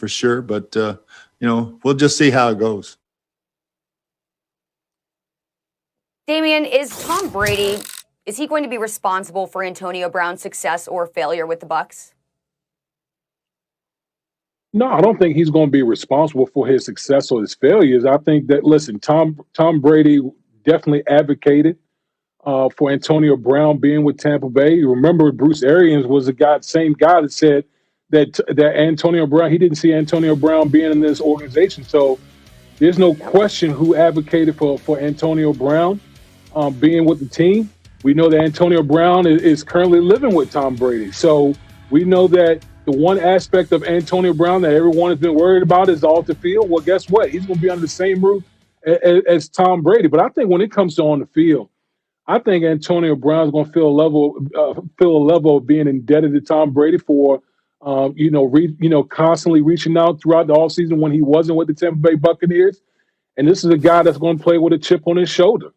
for sure. But, we'll just see how it goes. Damian, is Tom Brady, is he going to be responsible for Antonio Brown's success or failure with the Bucs? No, I don't think he's going to be responsible for his success or his failures. I think that, listen, Tom Brady definitely advocated for Antonio Brown being with Tampa Bay. You remember Bruce Arians was the same guy that said that Antonio Brown, he didn't see Antonio Brown being in this organization. So there's no question who advocated for Antonio Brown being with the team. We know that Antonio Brown is currently living with Tom Brady. So we know that the one aspect of Antonio Brown that everyone has been worried about is off the field. Well, guess what? He's going to be under the same roof as Tom Brady. But I think when it comes to on the field, I think Antonio Brown is going to feel a level of being indebted to Tom Brady for, constantly reaching out throughout the offseason when he wasn't with the Tampa Bay Buccaneers. And this is a guy that's going to play with a chip on his shoulder.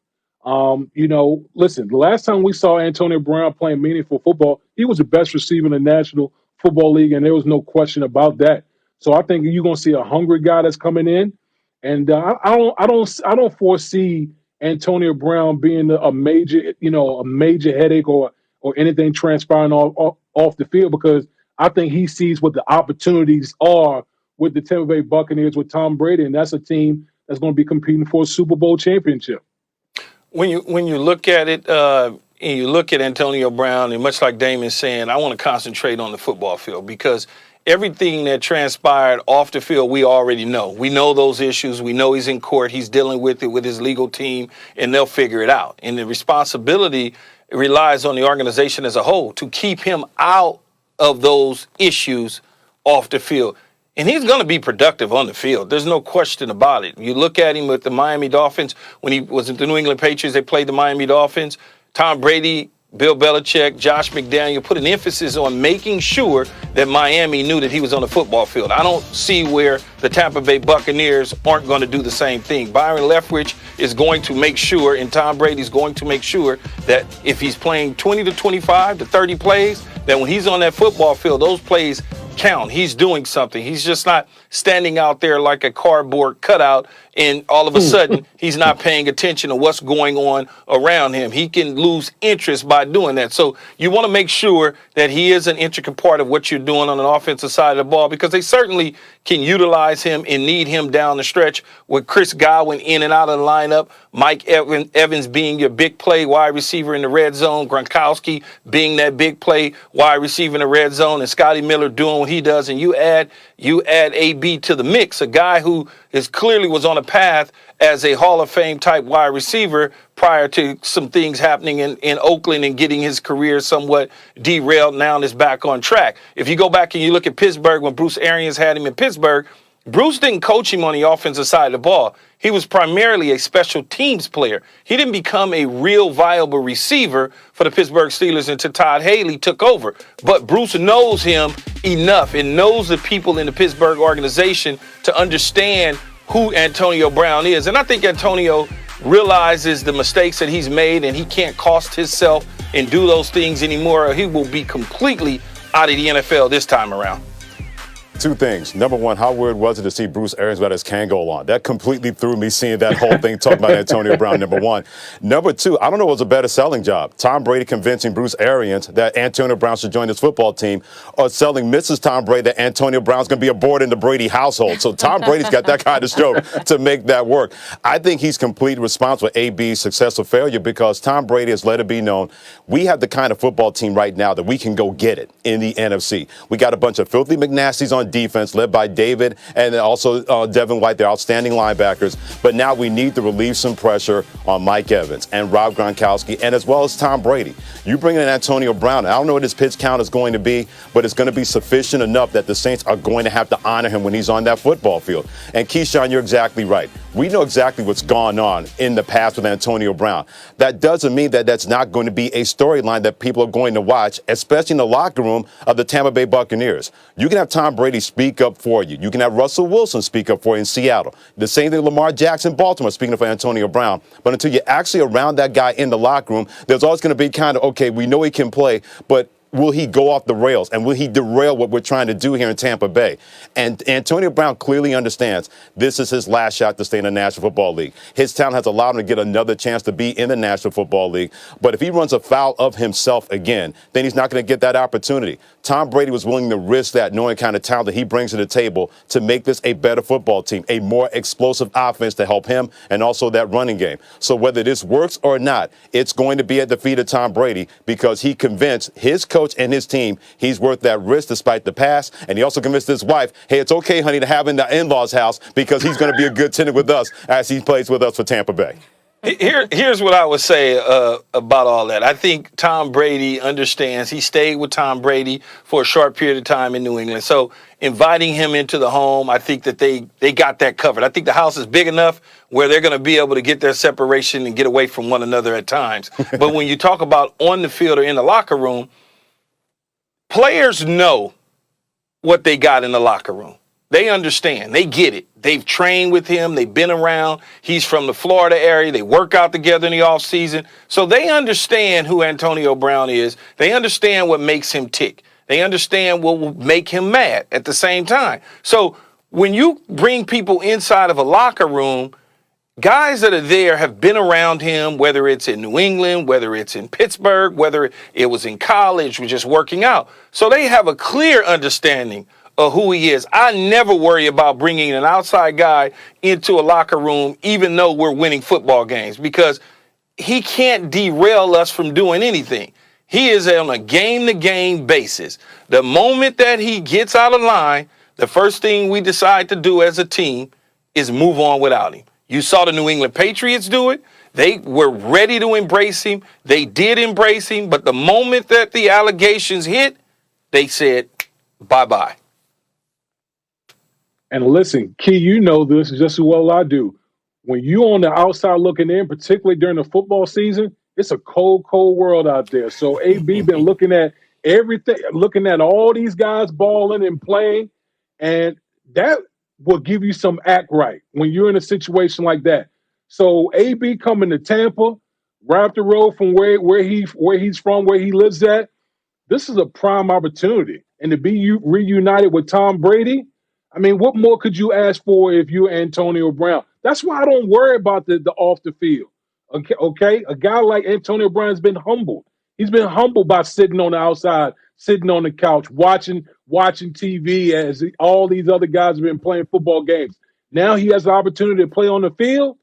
Listen, the last time we saw Antonio Brown playing meaningful football, he was the best receiver in the National Football League, and there was no question about that. So I think you're going to see a hungry guy that's coming in, and I don't foresee Antonio Brown being a major headache or anything transpiring off the field, because I think he sees what the opportunities are with the Tampa Bay Buccaneers with Tom Brady, and that's a team that's going to be competing for a Super Bowl championship. When you look at it, and you look at Antonio Brown, and much like Damon's saying, I want to concentrate on the football field, because everything that transpired off the field, we already know. We know those issues. We know he's in court. He's dealing with it with his legal team, and they'll figure it out. And the responsibility relies on the organization as a whole to keep him out of those issues off the field. And he's going to be productive on the field. There's no question about it. You look at him with the Miami Dolphins. When he was at the New England Patriots, they played the Miami Dolphins. Tom Brady, Bill Belichick, Josh McDaniel put an emphasis on making sure that Miami knew that he was on the football field. I don't see where the Tampa Bay Buccaneers aren't going to do the same thing. Byron Leftwich is going to make sure, and Tom Brady's going to make sure that if he's playing 20 to 25 to 30 plays, that when he's on that football field, those plays count. He's doing something. He's just not standing out there like a cardboard cutout and all of a sudden he's not paying attention to what's going on around him. He can lose interest by doing that. So you want to make sure that he is an intricate part of what you're doing on an offensive side of the ball, because they certainly can utilize him and need him down the stretch with Chris Godwin in and out of the lineup, Mike Evans being your big play wide receiver in the red zone, Gronkowski being that big play wide receiver in the red zone, and Scotty Miller doing what he does. And you add AB to the mix, a guy who clearly was on a path as a Hall of Fame type wide receiver prior to some things happening in Oakland and getting his career somewhat derailed. Now is back on track. If you go back and you look at Pittsburgh, when Bruce Arians had him in Pittsburgh, Bruce didn't coach him on the offensive side of the ball. He was primarily a special teams player. He didn't become a real viable receiver for the Pittsburgh Steelers until Todd Haley took over. But Bruce knows him enough and knows the people in the Pittsburgh organization to understand who Antonio Brown is. And I think Antonio realizes the mistakes that he's made, and he can't cost himself and do those things anymore, or he will be completely out of the NFL this time around. Two things. Number one, how weird was it to see Bruce Arians without his Kangol on? That completely threw me, seeing that whole thing talking about Antonio Brown, number one. Number two, I don't know what was a better selling job. Tom Brady convincing Bruce Arians that Antonio Brown should join his football team, or selling Mrs. Tom Brady that Antonio Brown's going to be aboard in the Brady household. So Tom Brady's got that kind of stroke to make that work. I think he's completely responsible for AB's success or failure, because Tom Brady has let it be known we have the kind of football team right now that we can go get it in the NFC. We got a bunch of filthy McNasties on defense, led by David and also Devin White, they're outstanding linebackers. But now we need to relieve some pressure on Mike Evans and Rob Gronkowski, and as well as Tom Brady. You bring in Antonio Brown, I don't know what his pitch count is going to be, but it's going to be sufficient enough that the Saints are going to have to honor him when he's on that football field. And Keyshawn, you're exactly right. We know exactly what's gone on in the past with Antonio Brown. That doesn't mean that that's not going to be a storyline that people are going to watch, especially in the locker room of the Tampa Bay Buccaneers. You can have Tom Brady speak up for you. You can have Russell Wilson speak up for you in Seattle. The same thing Lamar Jackson, Baltimore, speaking up for Antonio Brown. But until you're actually around that guy in the locker room, there's always going to be kind of, okay, we know he can play, but will he go off the rails and will he derail what we're trying to do here in Tampa Bay? And Antonio Brown clearly understands this is his last shot to stay in the National Football League. His talent has allowed him to get another chance to be in the National Football League. But if he runs afoul of himself again, then he's not going to get that opportunity. Tom Brady was willing to risk that, knowing kind of talent that he brings to the table to make this a better football team, a more explosive offense to help him, and also that running game. So whether this works or not, it's going to be at the feet of Tom Brady because he convinced his coach and his team he's worth that risk despite the past. And he also convinced his wife, hey, it's okay, honey, to have him in the in-laws' house because he's going to be a good tenant with us as he plays with us for Tampa Bay. Here's what I would say about all that. I think Tom Brady understands. He stayed with Tom Brady for a short period of time in New England. So inviting him into the home, I think that they got that covered. I think the house is big enough where they're going to be able to get their separation and get away from one another at times. But when you talk about on the field or in the locker room, players know what they got in the locker room. They understand. They get it. They've trained with him. They've been around. He's from the Florida area. They work out together in the offseason. So they understand who Antonio Brown is. They understand what makes him tick. They understand what will make him mad at the same time. So when you bring people inside of a locker room, guys that are there have been around him, whether it's in New England, whether it's in Pittsburgh, whether it was in college, we're just working out. So they have a clear understanding of who he is. I never worry about bringing an outside guy into a locker room, even though we're winning football games, because he can't derail us from doing anything. He is on a game-to-game basis. The moment that he gets out of line, the first thing we decide to do as a team is move on without him. You saw the New England Patriots do it. They were ready to embrace him. They did embrace him. But the moment that the allegations hit, they said, bye-bye. And listen, Key, you know this just as well as I do. When you on the outside looking in, particularly during the football season, it's a cold, cold world out there. So AB been looking at everything, looking at all these guys balling and playing, and that will give you some act right when you're in a situation like that. So AB coming to Tampa, right up the road from where he's from, where he lives at, this is a prime opportunity. And to be reunited with Tom Brady, I mean, what more could you ask for if you're Antonio Brown? That's why I don't worry about the off the field. Okay? A guy like Antonio Brown has been humbled. He's been humbled by sitting on the outside, sitting on the couch, watching TV as all these other guys have been playing football games. Now he has the opportunity to play on the field.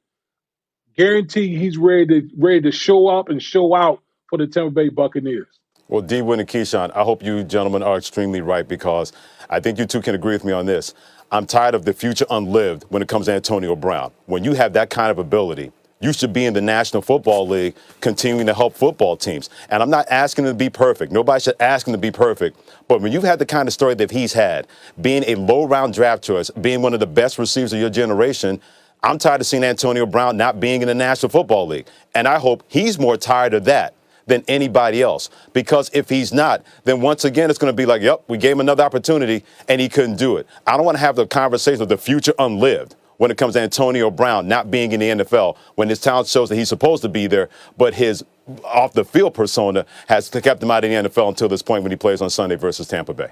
Guarantee he's ready to show up and show out for the Tampa Bay Buccaneers. Well, D-Win and Keyshawn, I hope you gentlemen are extremely right because I think you two can agree with me on this. I'm tired of the future unlived when it comes to Antonio Brown. When you have that kind of ability, you should be in the National Football League continuing to help football teams. And I'm not asking him to be perfect. Nobody should ask him to be perfect. But when you've had the kind of story that he's had, being a low-round draft choice, being one of the best receivers of your generation, I'm tired of seeing Antonio Brown not being in the National Football League. And I hope he's more tired of that than anybody else. Because if he's not, then once again, it's going to be like, yep, we gave him another opportunity and he couldn't do it. I don't want to have the conversation of the future unlived when it comes to Antonio Brown not being in the NFL when his talent shows that he's supposed to be there, but his off-the-field persona has kept him out of the NFL until this point when he plays on Sunday versus Tampa Bay.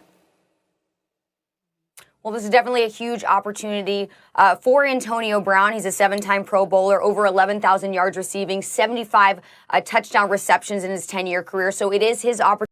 Well, this is definitely a huge opportunity for Antonio Brown. He's a 7-time Pro Bowler, over 11,000 yards receiving, 75 touchdown receptions in his 10-year career. So it is his opportunity.